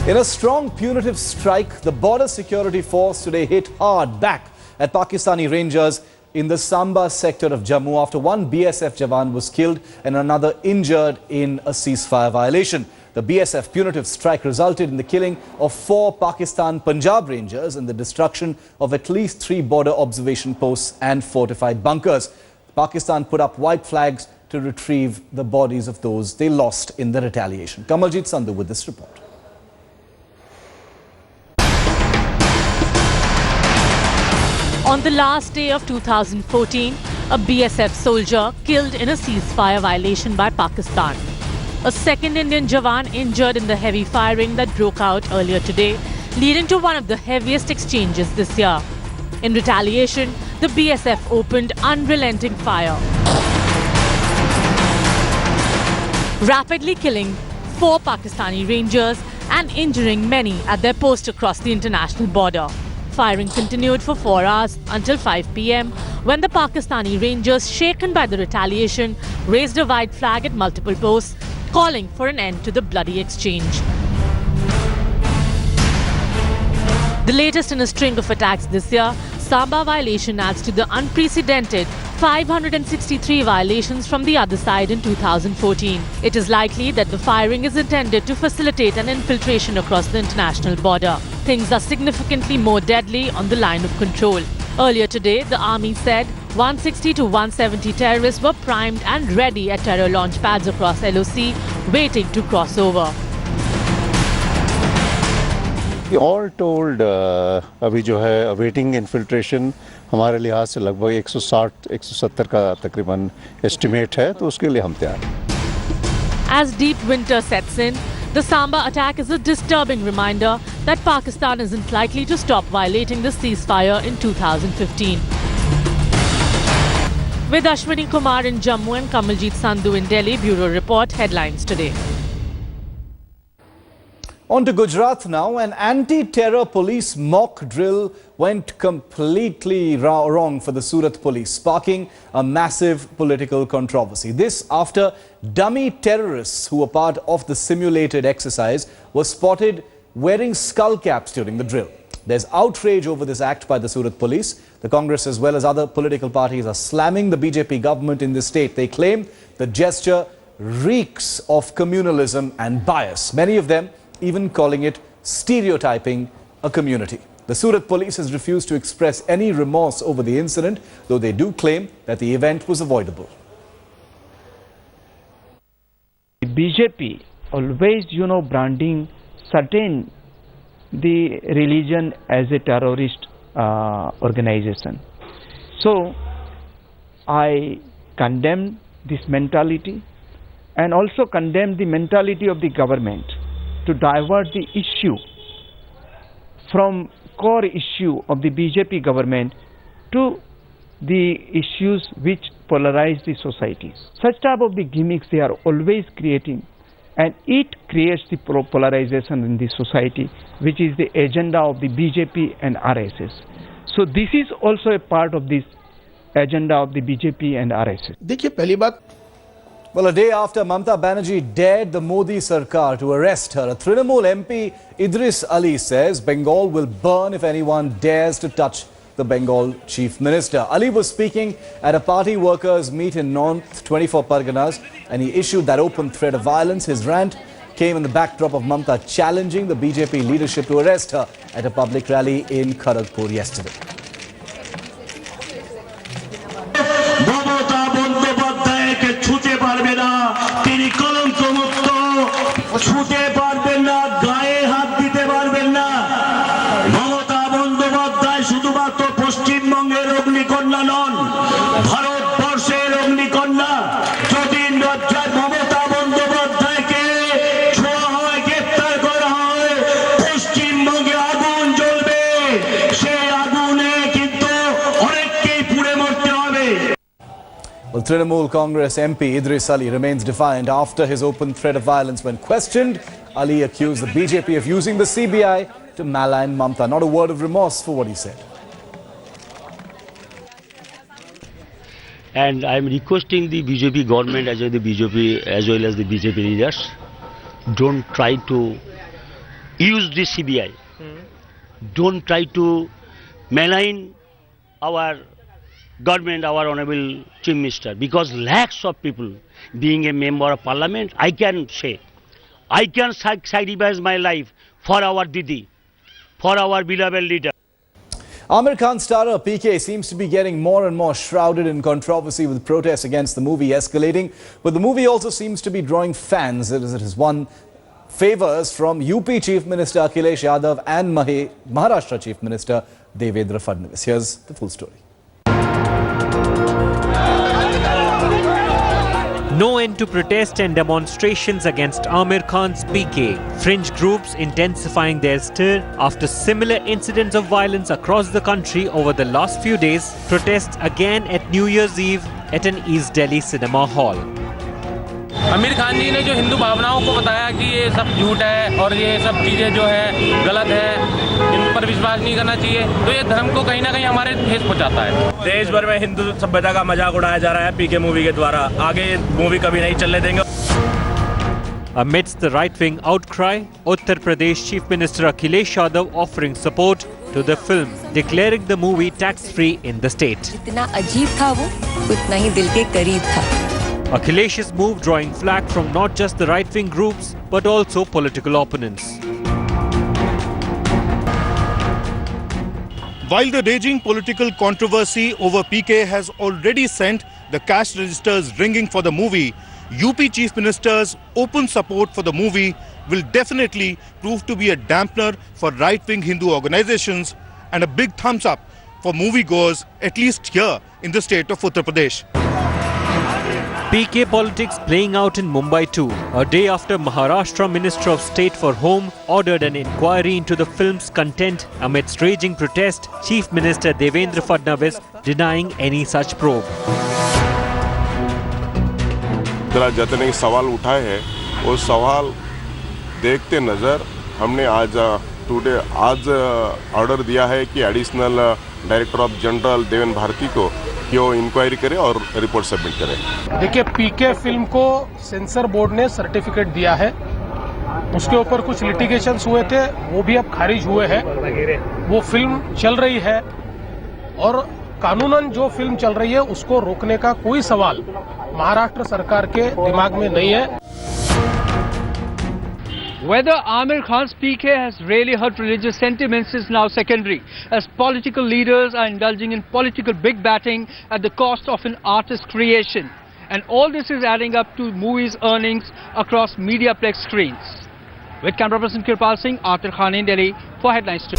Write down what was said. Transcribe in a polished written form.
In a strong punitive strike, the border security force today hit hard back at Pakistani Rangers in the Samba sector of Jammu after one BSF Jawan was killed and another injured in a ceasefire violation. The BSF punitive strike resulted in the killing of 4 Pakistan Punjab Rangers and the destruction of at least 3 border observation posts and fortified bunkers. Pakistan put up white flags to retrieve the bodies of those they lost in the retaliation. Kamaljit Sandhu with this report. On the last day of 2014, a BSF soldier killed in a ceasefire violation by Pakistan. A second Indian Jawan injured in the heavy firing that broke out earlier today, leading to one of the heaviest exchanges this year. In retaliation, the BSF opened unrelenting fire, rapidly killing 4 Pakistani Rangers and injuring many at their post across the international border. Firing continued for 4 hours until 5 p.m. when the Pakistani Rangers, shaken by the retaliation, raised a white flag at multiple posts, calling for an end to the bloody exchange. The latest in a string of attacks this year, Samba violation adds to the unprecedented 563 violations from the other side in 2014. It is likely that the firing is intended to facilitate an infiltration across the international border. Things are significantly more deadly on the line of control. Earlier today, the army said 160 to 170 terrorists were primed and ready at terror launch pads across LOC, waiting to cross over. All told, अभी जो है awaiting infiltration हमारे लिहाज से लगभग 160-170 का तकरीबन estimate है, तो उसके लिए हम तैयार हैं. As deep winter sets in, the Samba attack is a disturbing reminder that Pakistan isn't likely to stop violating the ceasefire in 2015. With Ashwini Kumar in Jammu and Kamaljit Sandhu in Delhi, Bureau Report, Headlines Today. On to Gujarat now. An anti-terror police mock drill went completely wrong for the Surat police, sparking a massive political controversy. This after dummy terrorists who were part of the simulated exercise were spotted wearing skull caps during the drill. There's outrage over this act by the Surat police. The Congress as well as other political parties are slamming the BJP government in this state. They claim the gesture reeks of communalism and bias. Many of them even calling it stereotyping a community. The Surat police has refused to express any remorse over the incident, though they do claim that the event was avoidable. BJP always, branding certain the religion as a terrorist organization. So I condemn this mentality and also condemn the mentality of the government to divert the issue from core issue of the BJP government to the issues which polarize the societies. Such type of the gimmicks they are always creating, and it creates the polarization in the society, which is the agenda of the BJP and RSS. So this is also a part of this agenda of the BJP and RSS. देखिए पहली बात, well, a day after Mamata Banerjee dared the Modi Sarkar to arrest her, a Trinamool MP Idris Ali says Bengal will burn if anyone dares to touch the Bengal Chief Minister. Ali was speaking at a party workers' meet in North 24 Parganas and he issued that open threat of violence. His rant came in the backdrop of Mamata challenging the BJP leadership to arrest her at a public rally in Kharagpur yesterday. Well, Trinamool Congress MP Idris Ali remains defiant after his open threat of violence. When questioned, Ali accused the BJP of using the CBI to malign Mamata. Not a word of remorse for what he said. And I am requesting the BJP government as well as the BJP leaders, don't try to use the CBI. Don't try to malign our government, our honorable Chief Minister, because lakhs of people, being a member of parliament, I can say, I can sacrifice my life for our Didi, for our beloved leader. Aamir Khan starrer PK seems to be getting more and more shrouded in controversy, with protests against the movie escalating. But the movie also seems to be drawing fans as it has won favors from UP Chief Minister Akhilesh Yadav and Maharashtra Chief Minister Devendra Fadnavis. Here's the full story. No end to protest and demonstrations against Aamir Khan's PK. Fringe groups intensifying their stir after similar incidents of violence across the country over the last few days. Protests again at New Year's Eve at an East Delhi cinema hall. Aamir Khan जी ने जो हिंदू भावनाओं को बताया कि ये सब झूठ है और ये सब चीज़ें जो है गलत है, इन पर विश्वास नहीं करना चाहिए, तो ये धर्म को कहीं ना कहीं हमारे ठेस पहुंचाता है। देश भर में हिंदू सभ्यता का मजाक उड़ाया जा रहा है पीके मूवी के द्वारा। आगे मूवी कभी नहीं चलने देंगे। Amidst the right-wing outcry, Uttar Pradesh Chief Minister Akhilesh Yadav offering support to the film, declaring the movie tax-free in the state. जितना अजीब था वो, उतना ही दिल के करीब था। Akhilesh's move drawing flack from not just the right-wing groups but also political opponents. While the raging political controversy over PK has already sent the cash registers ringing for the movie, UP Chief Minister's open support for the movie will definitely prove to be a dampener for right-wing Hindu organizations and a big thumbs up for moviegoers, at least here in the state of Uttar Pradesh. PK politics playing out in Mumbai too. A day after Maharashtra Minister of State for Home ordered an inquiry into the film's content amidst raging protest, Chief Minister Devendra Fadnavis denying any such probe. जरा जितने सवाल उठाए हैं वो सवाल देखते नज़र हमने आज ऑर्डर दिया है कि additional director of general Deven Bharti को कि वो इंक्वायरी करे और रिपोर्ट सबमिट करे। देखिए, पीके फिल्म को सेंसर बोर्ड ने सर्टिफिकेट दिया है, उसके ऊपर कुछ लिटिगेशंस हुए थे, वो भी अब खारिज हुए हैं। वो फिल्म चल रही है और कानूनन जो फिल्म चल रही है उसको रोकने का कोई सवाल महाराष्ट्र सरकार के दिमाग में नहीं है। Whether Aamir Khan's PK has really hurt religious sentiments is now secondary, as political leaders are indulging in political big batting at the cost of an artist's creation. And all this is adding up to movies' earnings across Mediaplex screens. With camera person Kirpal Singh, Arthur Khan in Delhi for Headlines 2.